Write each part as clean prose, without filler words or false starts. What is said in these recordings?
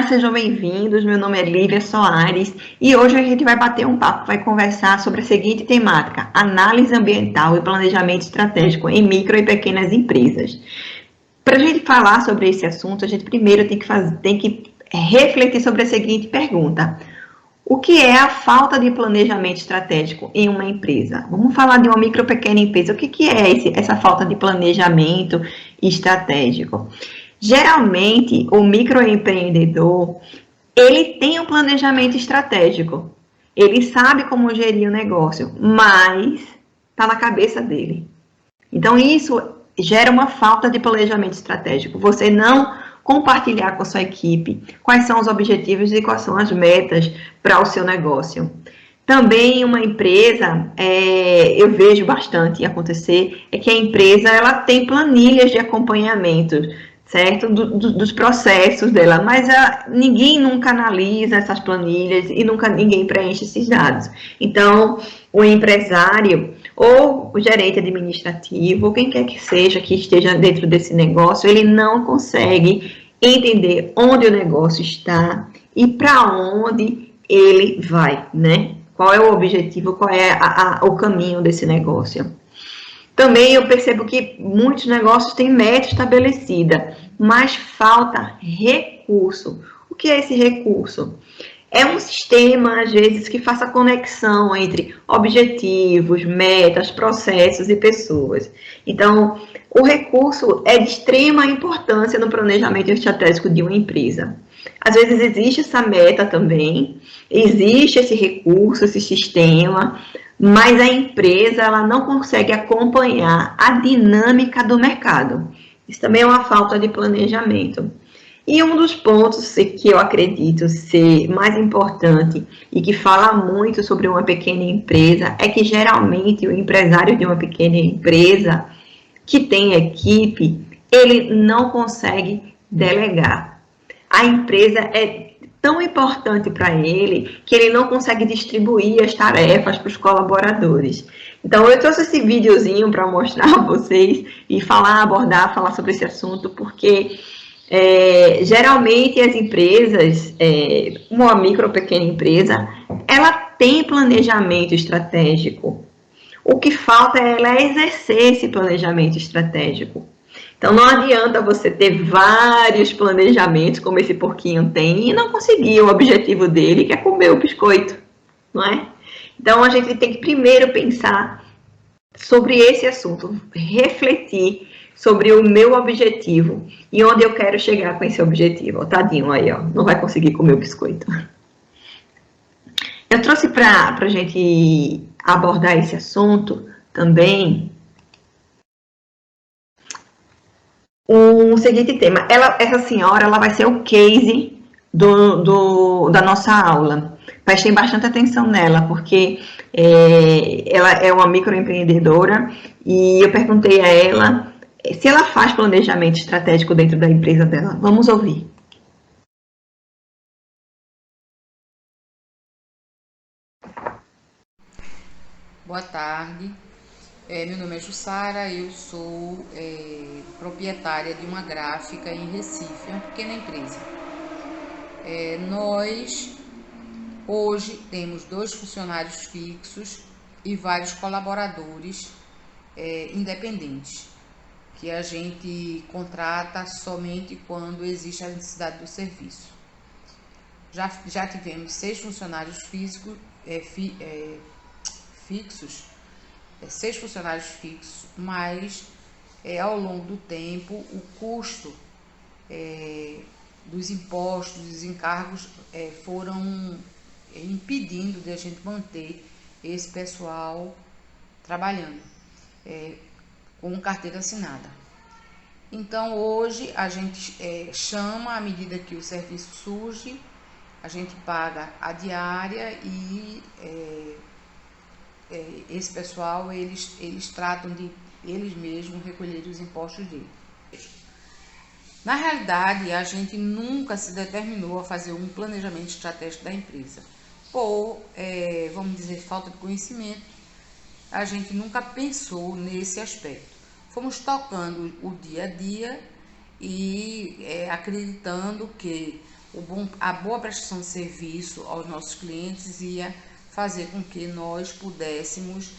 sejam bem-vindos. Meu nome é Lívia Soares e hoje a gente vai bater um papo, vai conversar sobre a seguinte temática: análise ambiental e planejamento estratégico em micro e pequenas empresas. Para a gente falar sobre esse assunto, a gente primeiro tem que refletir sobre a seguinte pergunta: o que é a falta de planejamento estratégico em uma empresa? Vamos falar de uma micro ou pequena empresa. O que é essa falta de planejamento estratégico? Geralmente, o microempreendedor, ele tem um planejamento estratégico. Ele sabe como gerir o negócio, mas está na cabeça dele. Então, isso gera uma falta de planejamento estratégico. Você não compartilhar com a sua equipe quais são os objetivos e quais são as metas para o seu negócio. Também uma empresa, eu vejo bastante acontecer, é que a empresa ela tem planilhas de acompanhamento, certo? Dos processos dela, mas ninguém nunca analisa essas planilhas e nunca ninguém preenche esses dados. Então, o empresário ou o gerente administrativo, ou quem quer que seja que esteja dentro desse negócio, ele não consegue entender onde o negócio está e para onde ele vai, né? Qual é o objetivo, qual é o caminho desse negócio. Também eu percebo que muitos negócios têm meta estabelecida, mas falta recurso. O que é esse recurso? É um sistema, às vezes, que faça conexão entre objetivos, metas, processos e pessoas. Então, o recurso é de extrema importância no planejamento estratégico de uma empresa. Às vezes existe essa meta também, existe esse recurso, esse sistema, mas a empresa ela não consegue acompanhar a dinâmica do mercado. Isso também é uma falta de planejamento. E um dos pontos que eu acredito ser mais importante e que fala muito sobre uma pequena empresa é que geralmente o empresário de uma pequena empresa que tem equipe, ele não consegue delegar. A empresa é tão importante para ele que ele não consegue distribuir as tarefas para os colaboradores. Então eu trouxe esse videozinho para mostrar a vocês e falar sobre esse assunto, porque geralmente as empresas, uma micro ou pequena empresa, ela tem planejamento estratégico. O que falta é ela exercer esse planejamento estratégico. Então não adianta você ter vários planejamentos, como esse porquinho tem, e não conseguir o objetivo dele, que é comer o biscoito, não é? Então a gente tem que primeiro pensar sobre esse assunto, refletir sobre o meu objetivo e onde eu quero chegar com esse objetivo. Tadinho aí, ó, não vai conseguir comer o biscoito. Eu trouxe para a gente abordar esse assunto também o seguinte tema. Essa senhora ela vai ser o case da nossa aula. Prestem bastante atenção nela, porque ela é uma microempreendedora e eu perguntei a ela se ela faz planejamento estratégico dentro da empresa dela. Vamos ouvir. Boa tarde, meu nome é Jussara, eu sou proprietária de uma gráfica em Recife, uma pequena empresa. Nós hoje temos 2 funcionários fixos e vários colaboradores independentes, que a gente contrata somente quando existe a necessidade do serviço. Já tivemos 6 funcionários fixos, 6 funcionários fixos, mas ao longo do tempo o custo dos impostos, dos encargos foram impedindo de a gente manter esse pessoal trabalhando com carteira assinada. Então hoje a gente chama à medida que o serviço surge, a gente paga a diária e esse pessoal, eles tratam de eles mesmos recolher os impostos deles. Na realidade, a gente nunca se determinou a fazer um planejamento estratégico da empresa. Por, vamos dizer, falta de conhecimento, a gente nunca pensou nesse aspecto. Fomos tocando o dia a dia e acreditando que a boa prestação de serviço aos nossos clientes ia fazer com que nós pudéssemos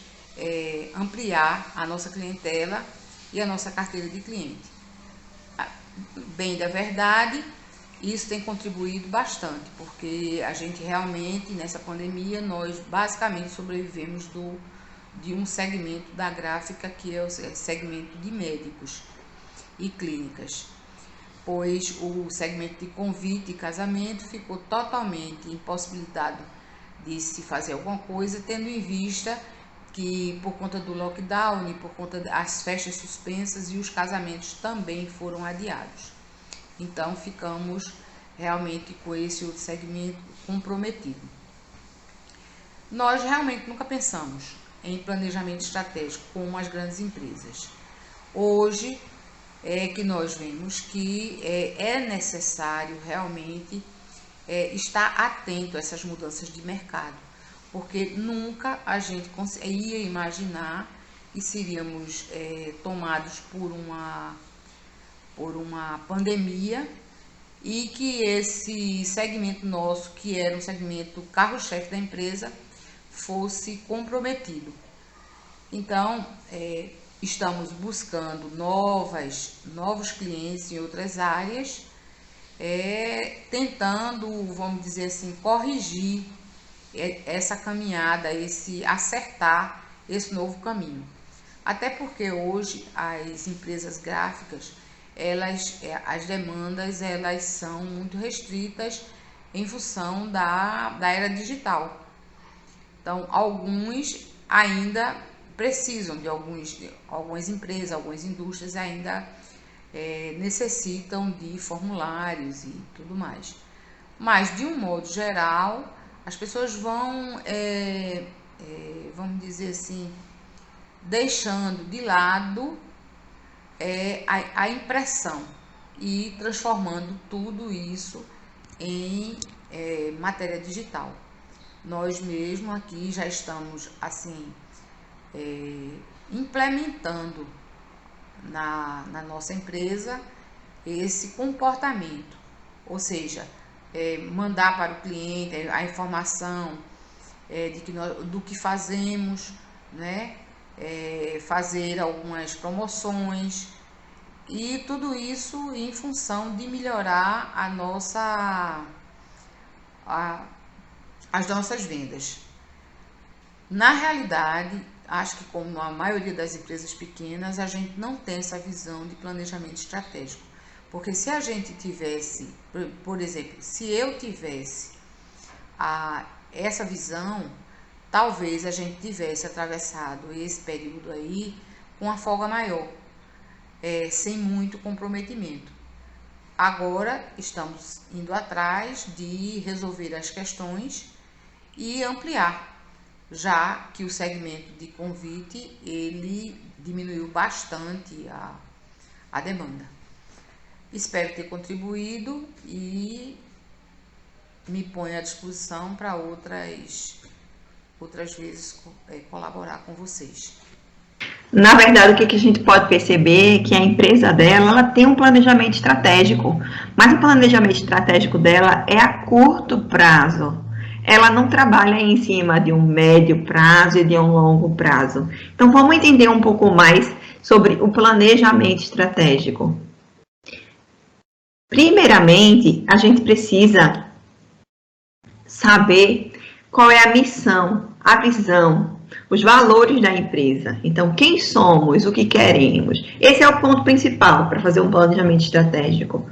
ampliar a nossa clientela e a nossa carteira de cliente. Bem da verdade, isso tem contribuído bastante, porque a gente realmente, nessa pandemia, nós basicamente sobrevivemos de um segmento da gráfica que é o segmento de médicos e clínicas, pois o segmento de convite e casamento ficou totalmente impossibilitado de se fazer alguma coisa, tendo em vista que por conta do lockdown, por conta das festas suspensas e os casamentos também foram adiados. Então ficamos realmente com esse outro segmento comprometido. Nós realmente nunca pensamos em planejamento estratégico como as grandes empresas. Hoje é que nós vemos que é necessário realmente estar atento a essas mudanças de mercado, porque nunca a gente ia imaginar que seríamos tomados por uma pandemia e que esse segmento nosso, que era um segmento carro-chefe da empresa, fosse comprometido. Então, estamos buscando novos clientes em outras áreas, tentando, vamos dizer assim, corrigir essa caminhada, acertar esse novo caminho. Até porque hoje as empresas gráficas, as demandas elas são muito restritas em função da era digital. Então, alguns ainda precisam de algumas empresas, algumas indústrias ainda necessitam de formulários e tudo mais. Mas, de um modo geral, as pessoas vão, vamos dizer assim, deixando de lado a impressão e transformando tudo isso em matéria digital. Nós mesmo aqui já estamos assim implementando na nossa empresa esse comportamento, ou seja, mandar para o cliente a informação do que fazemos, né? Fazer algumas promoções e tudo isso em função de melhorar as nossas vendas. Na realidade, acho que como a maioria das empresas pequenas, a gente não tem essa visão de planejamento estratégico. Porque se a gente tivesse, por exemplo, se eu tivesse essa visão, talvez a gente tivesse atravessado esse período aí com uma folga maior, sem muito comprometimento. Agora estamos indo atrás de resolver as questões e ampliar, já que o segmento de convite ele diminuiu bastante a demanda. Espero ter contribuído e me ponho à disposição para outras vezes colaborar com vocês. Na verdade, o que a gente pode perceber é que a empresa dela ela tem um planejamento estratégico, mas o planejamento estratégico dela é a curto prazo. Ela não trabalha em cima de um médio prazo e de um longo prazo. Então, vamos entender um pouco mais sobre o planejamento estratégico. Primeiramente, a gente precisa saber qual é a missão, a visão, os valores da empresa. Então, quem somos, o que queremos. Esse é o ponto principal para fazer um planejamento estratégico.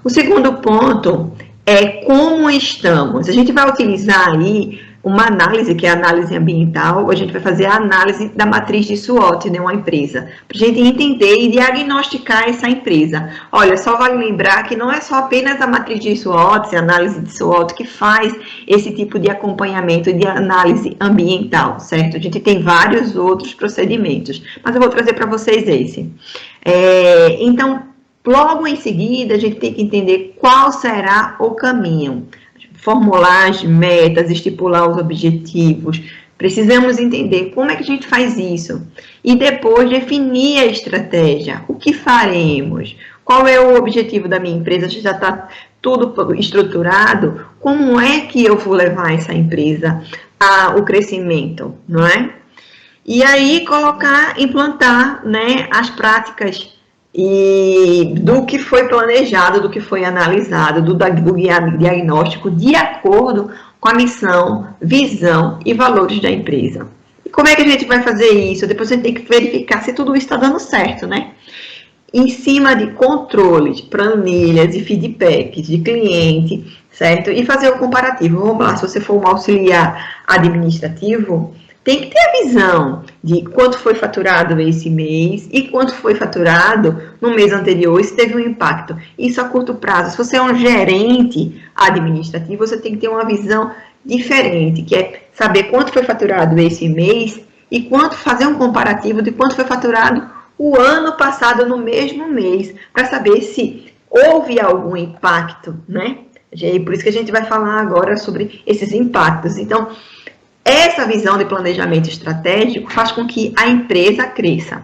O segundo ponto é como estamos. A gente vai utilizar aí uma análise, que é a análise ambiental, a gente vai fazer a análise da matriz de SWOT de uma empresa, para a gente entender e diagnosticar essa empresa. Olha, só vale lembrar que não é só apenas a matriz de SWOT, a análise de SWOT, que faz esse tipo de acompanhamento de análise ambiental, certo? A gente tem vários outros procedimentos, mas eu vou trazer para vocês esse. Então, logo em seguida, a gente tem que entender qual será o caminho. Formular as metas, estipular os objetivos. Precisamos entender como é que a gente faz isso. E depois definir a estratégia. O que faremos? Qual é o objetivo da minha empresa? A gente já está tudo estruturado, como é que eu vou levar essa empresa ao crescimento, não é? E aí implantar, né, as práticas e do que foi planejado, do que foi analisado, do diagnóstico de acordo com a missão, visão e valores da empresa. E como é que a gente vai fazer isso? Depois a gente tem que verificar se tudo isso está dando certo, né? Em cima de controles, planilhas e feedbacks de cliente, certo? E fazer o comparativo. Vamos lá, se você for um auxiliar administrativo, tem que ter a visão de quanto foi faturado esse mês e quanto foi faturado no mês anterior, isso teve um impacto. Isso a curto prazo. Se você é um gerente administrativo, você tem que ter uma visão diferente, que é saber quanto foi faturado esse mês e fazer um comparativo de quanto foi faturado o ano passado no mesmo mês, para saber se houve algum impacto, né? Por isso que a gente vai falar agora sobre esses impactos. Então, essa visão de planejamento estratégico faz com que a empresa cresça.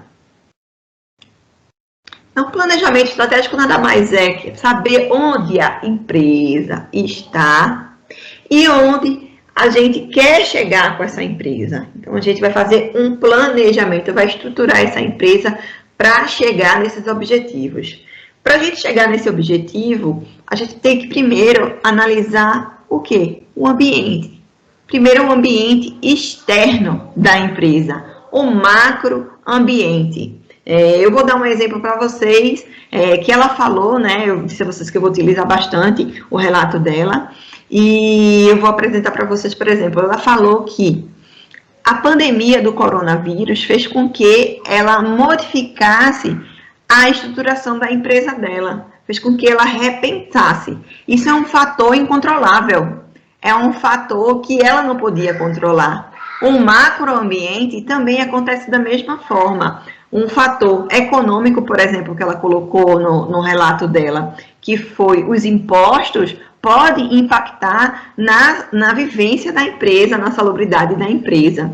Então, planejamento estratégico nada mais é que saber onde a empresa está e onde a gente quer chegar com essa empresa. Então, a gente vai fazer um planejamento, vai estruturar essa empresa para chegar nesses objetivos. Para a gente chegar nesse objetivo, a gente tem que primeiro analisar o quê? O ambiente. Primeiro, o ambiente externo da empresa, o macroambiente. Eu vou dar um exemplo para vocês, que ela falou, né? Eu disse a vocês que eu vou utilizar bastante o relato dela, e eu vou apresentar para vocês, por exemplo, ela falou que a pandemia do coronavírus fez com que ela modificasse a estruturação da empresa dela, fez com que ela repensasse. Isso é um fator incontrolável. É um fator que ela não podia controlar. O macroambiente também acontece da mesma forma. Um fator econômico, por exemplo, que ela colocou no relato dela, que foi os impostos, pode impactar na vivência da empresa, na salubridade da empresa.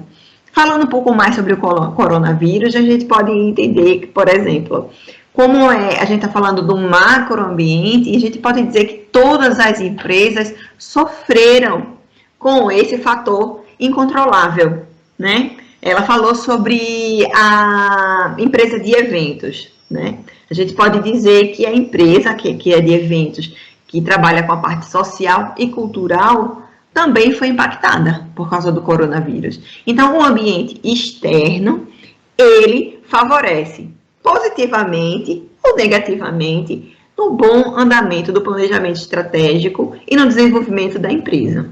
Falando um pouco mais sobre o coronavírus, a gente pode entender que, por exemplo, como a gente está falando do macroambiente, a gente pode dizer que todas as empresas sofreram com esse fator incontrolável, né? Ela falou sobre a empresa de eventos, né? A gente pode dizer que a empresa que é de eventos, que trabalha com a parte social e cultural, também foi impactada por causa do coronavírus. Então, o ambiente externo, ele favorece positivamente ou negativamente no bom andamento do planejamento estratégico e no desenvolvimento da empresa.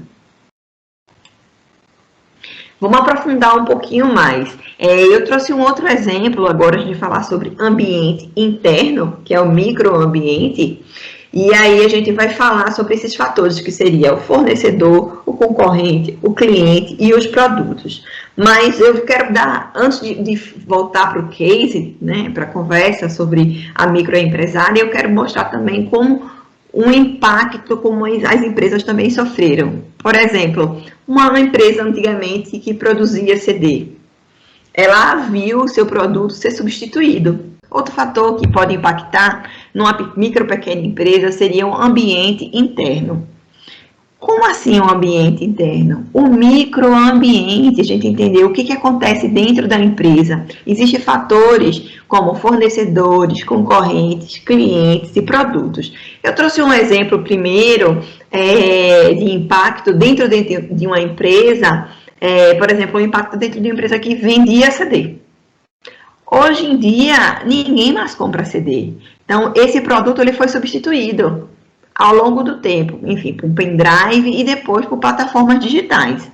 Vamos aprofundar um pouquinho mais. Eu trouxe um outro exemplo agora de falar sobre ambiente interno, que é o microambiente, e aí a gente vai falar sobre esses fatores, que seria o fornecedor, o concorrente, o cliente e os produtos. Mas eu quero dar, antes de voltar para o case, né, para a conversa sobre a microempresária, eu quero mostrar também como um impacto, como as empresas também sofreram. Por exemplo, uma empresa antigamente que produzia CD, ela viu o seu produto ser substituído. Outro fator que pode impactar numa pequena empresa seria o ambiente interno. Como assim um ambiente interno? O microambiente, a gente entendeu o que acontece dentro da empresa. Existem fatores como fornecedores, concorrentes, clientes e produtos. Eu trouxe um exemplo primeiro de impacto dentro de uma empresa, por exemplo, o impacto dentro de uma empresa que vendia CD. Hoje em dia, ninguém mais compra CD. Então, esse produto ele foi substituído ao longo do tempo, enfim, por pendrive e depois por plataformas digitais.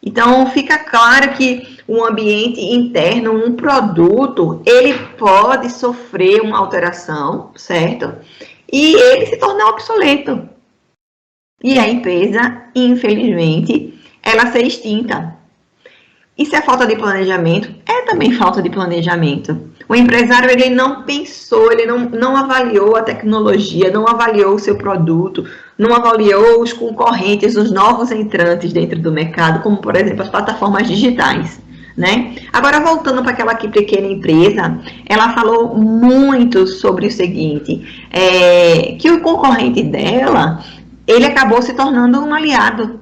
Então, fica claro que um ambiente interno, um produto, ele pode sofrer uma alteração, certo? E ele se tornar obsoleto. E a empresa, infelizmente, ela ser extinta. Isso é falta de planejamento? É também falta de planejamento. O empresário ele não pensou, ele não avaliou a tecnologia, não avaliou o seu produto, não avaliou os concorrentes, os novos entrantes dentro do mercado, como, por exemplo, as plataformas digitais. né? Agora, voltando para aquela aqui pequena empresa, ela falou muito sobre o seguinte, que o concorrente dela, ele acabou se tornando um aliado.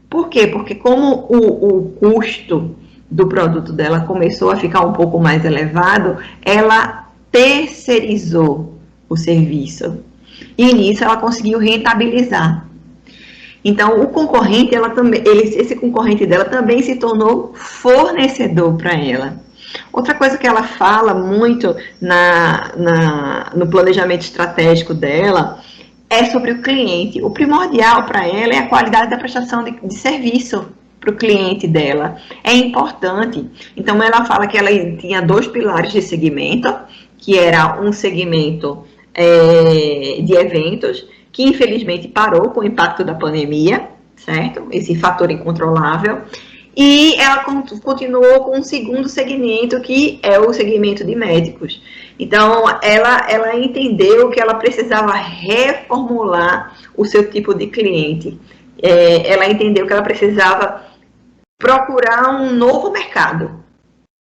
Por quê? Porque como o custo do produto dela começou a ficar um pouco mais elevado, ela terceirizou o serviço. E nisso ela conseguiu rentabilizar. Então, o concorrente, esse concorrente dela também se tornou fornecedor para ela. Outra coisa que ela fala muito no planejamento estratégico dela é sobre o cliente. O primordial para ela é a qualidade da prestação de serviço para o cliente dela. É importante. Então, ela fala que ela tinha 2 pilares de segmento, que era um segmento de eventos, que infelizmente parou com o impacto da pandemia, certo? Esse fator incontrolável. E ela continuou com um segundo segmento, que é o segmento de médicos. Então, ela entendeu que ela precisava reformular o seu tipo de cliente. Ela entendeu que ela precisava procurar um novo mercado.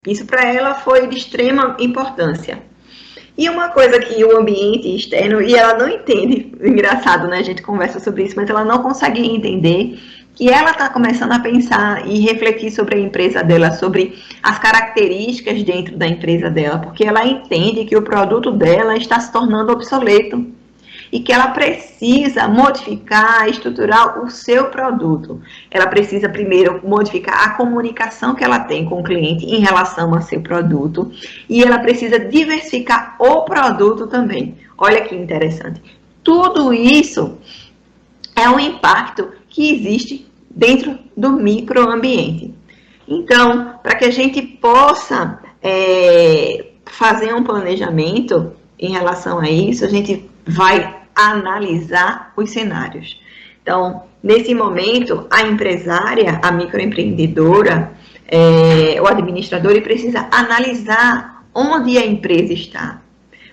Isso para ela foi de extrema importância. E uma coisa que o ambiente externo, e ela não entende, engraçado, né? A gente conversa sobre isso, mas ela não consegue entender que ela está começando a pensar e refletir sobre a empresa dela, sobre as características dentro da empresa dela, porque ela entende que o produto dela está se tornando obsoleto e que ela precisa modificar, estruturar o seu produto. Ela precisa primeiro modificar a comunicação que ela tem com o cliente em relação ao seu produto e ela precisa diversificar o produto também. Olha que interessante. Tudo isso é um impacto que existe dentro do microambiente. Então, para que a gente possa fazer um planejamento em relação a isso, a gente vai analisar os cenários. Então, nesse momento, a empresária, a microempreendedora, o administrador, ele precisa analisar onde a empresa está.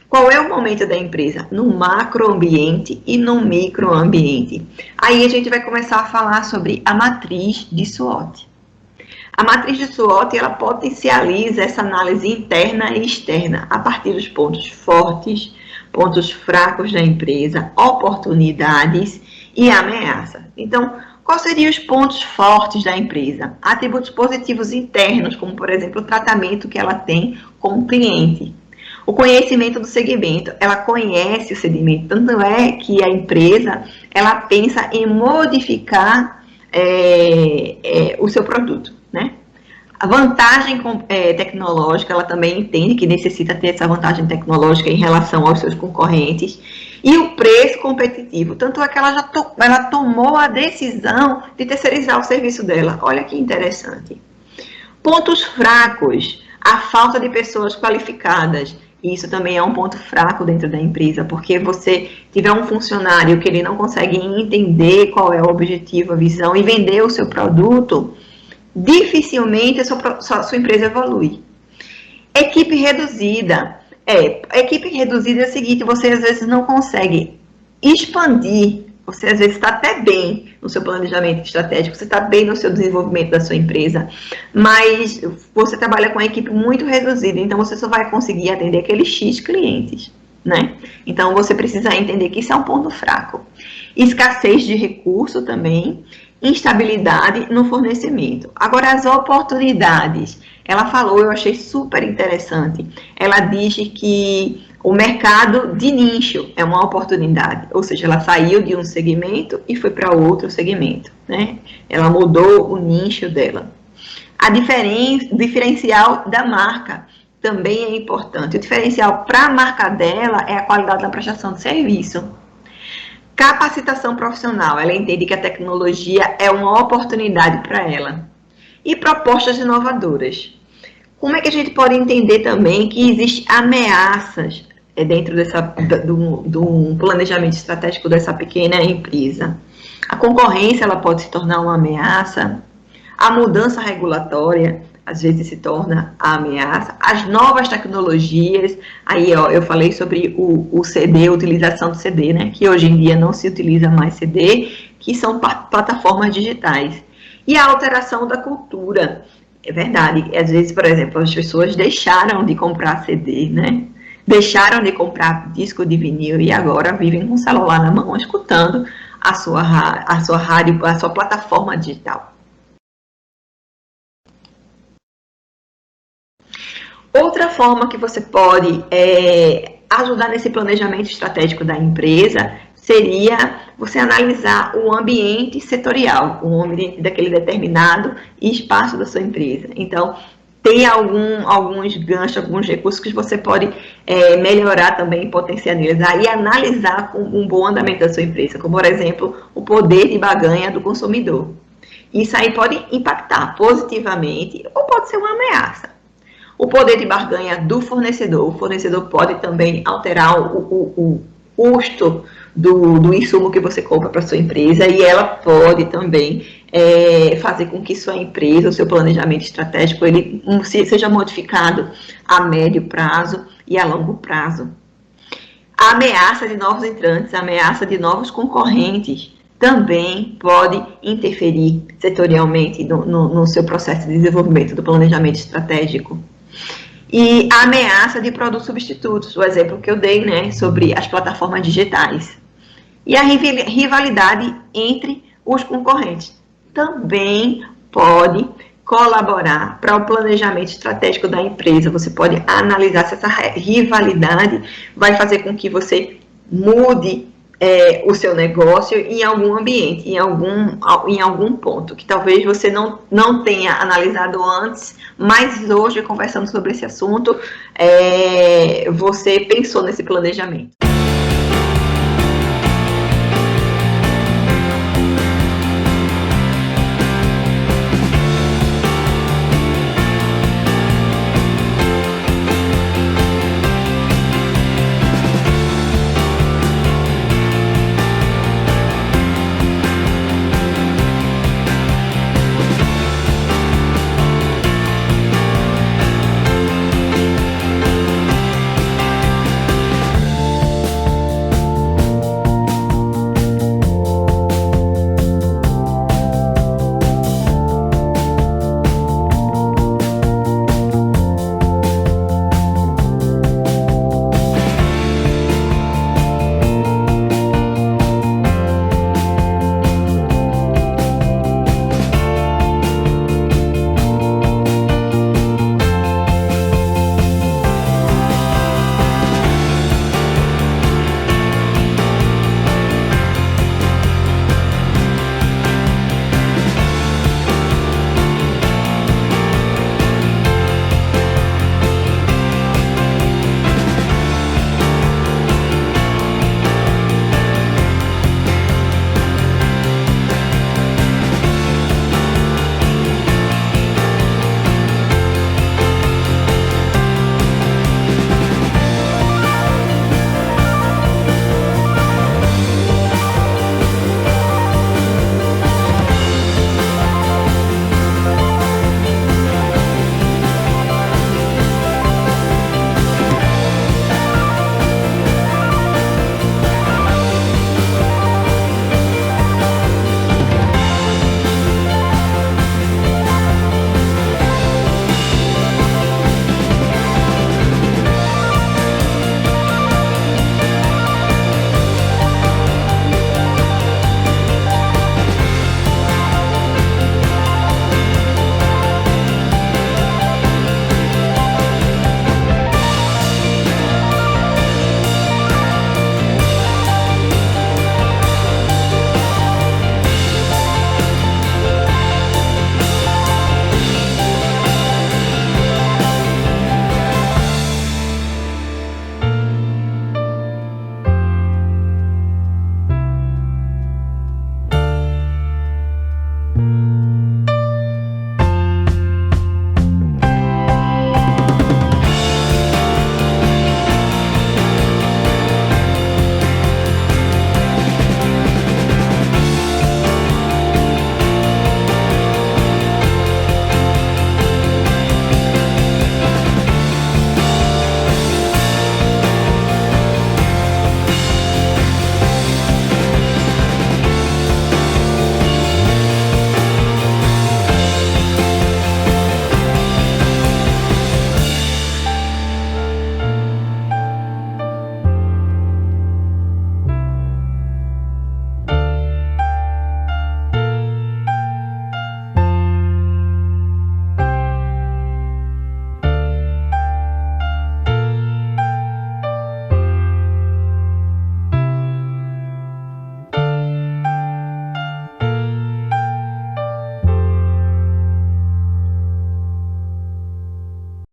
Qual é o momento da empresa? No macroambiente e no microambiente. Aí a gente vai começar a falar sobre a matriz de SWOT. A matriz de SWOT, ela potencializa essa análise interna e externa a partir dos pontos fortes, pontos fracos da empresa, oportunidades e ameaças. Então, quais seriam os pontos fortes da empresa? Atributos positivos internos, como, por exemplo, o tratamento que ela tem com o cliente. O conhecimento do segmento, ela conhece o segmento, tanto é que a empresa, ela pensa em modificar o seu produto, né? A vantagem tecnológica, ela também entende que necessita ter essa vantagem tecnológica em relação aos seus concorrentes. E o preço competitivo, tanto é que ela tomou a decisão de terceirizar o serviço dela. Olha que interessante. Pontos fracos, a falta de pessoas qualificadas. Isso também é um ponto fraco dentro da empresa, porque você tiver um funcionário que ele não consegue entender qual é o objetivo, a visão e vender o seu produto, dificilmente a sua empresa evolui. Equipe reduzida. Equipe reduzida é o seguinte, você às vezes não consegue expandir, você às vezes está até bem no seu planejamento estratégico, você está bem no seu desenvolvimento da sua empresa, mas você trabalha com uma equipe muito reduzida, então você só vai conseguir atender aqueles X clientes, né? Então você precisa entender que isso é um ponto fraco. Escassez de recurso também, instabilidade no fornecimento. Agora, as oportunidades. Ela falou, eu achei super interessante. Ela diz que o mercado de nicho é uma oportunidade. Ou seja, ela saiu de um segmento e foi para outro segmento, né? Ela mudou o nicho dela. A diferencial da marca também é importante. O diferencial para a marca dela é a qualidade da prestação de serviço. Capacitação profissional, ela entende que a tecnologia é uma oportunidade para ela. E propostas inovadoras. Como é que a gente pode entender também que existem ameaças dentro do planejamento estratégico dessa pequena empresa? A concorrência, ela pode se tornar uma ameaça. A mudança regulatória, às vezes se torna a ameaça. As novas tecnologias, aí ó, eu falei sobre o CD, a utilização do CD, né? Que hoje em dia não se utiliza mais CD, que são plataformas digitais. E a alteração da cultura. É verdade. Às vezes, por exemplo, as pessoas deixaram de comprar CD, né? Deixaram de comprar disco de vinil e agora vivem com o celular na mão, escutando a sua rádio, a sua plataforma digital. Outra forma que você pode ajudar nesse planejamento estratégico da empresa seria você analisar o ambiente setorial, o ambiente daquele determinado espaço da sua empresa. Então, tem alguns ganchos, alguns recursos que você pode melhorar também, potencializar e analisar com um bom andamento da sua empresa, como, por exemplo, o poder de barganha do consumidor. Isso aí pode impactar positivamente ou pode ser uma ameaça. O poder de barganha do fornecedor. O fornecedor pode também alterar o custo do insumo que você compra para sua empresa e ela pode também fazer com que sua empresa, o seu planejamento estratégico, ele seja modificado a médio prazo e a longo prazo. A ameaça de novos entrantes, a ameaça de novos concorrentes também pode interferir setorialmente no seu processo de desenvolvimento do planejamento estratégico. E a ameaça de produtos substitutos, o exemplo que eu dei, né, sobre as plataformas digitais. E a rivalidade entre os concorrentes também pode colaborar para o planejamento estratégico da empresa. Você pode analisar se essa rivalidade vai fazer com que você mude o seu negócio em algum ambiente, em algum ponto, que talvez você não tenha analisado antes, mas hoje, conversando sobre esse assunto, você pensou nesse planejamento.